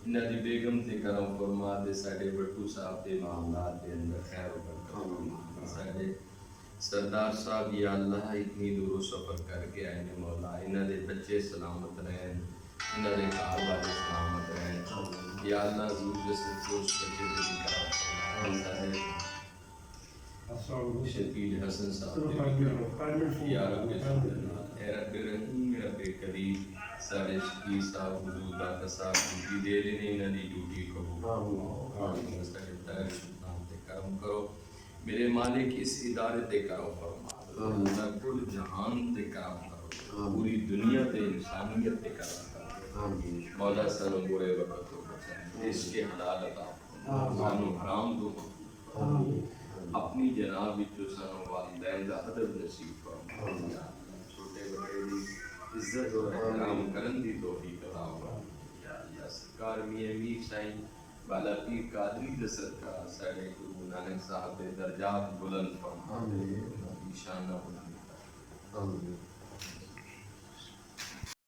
انہاں دی بیگم تے کرم فرما دے، ساڈے بٹو صاحب دے معاملات دے اندر خیر و برکت فرما، ساڈے سردار صاحب یا اللہ اتنی دور سفر کر کے آئے نے مولا، انہاں دے بچے سلامت رہن، انہاں دے گھر والے سلامت رہن یا اللہ، حضور جیسے خوش بچے دے کرم فرما، شکیل حسن صاحب یا رب اے رب رحیم رب کریم، سارے شکیل صاحب حضور داتا صاحب ڈیوٹی دے رہے ہیں، انہاں دی ڈیوٹی قبول سارے طاہر سلطان تے کرم کرو، میرے مالک اس ادارے تے کرم فرما، اللہ کل جہان تے کرم کرو، پوری دنیا تے انسانیت تے کرم کرو، مولا سانو برے وقت تو بچائیں، اس کے حلال عطا فرما، سانو حرام دو اپنی جناب جو سانو والدین دا ادب نصیب فرما، چھوٹے بڑے دی عزت اور احترام کرن دی توفیق عطا فرما، یا اللہ سرکار میاں میر سائیں بالا پیر قادری دے صدقہ ساڈے گرو نانک صاحب دے درجات بلند فرما، شان بلند فرما۔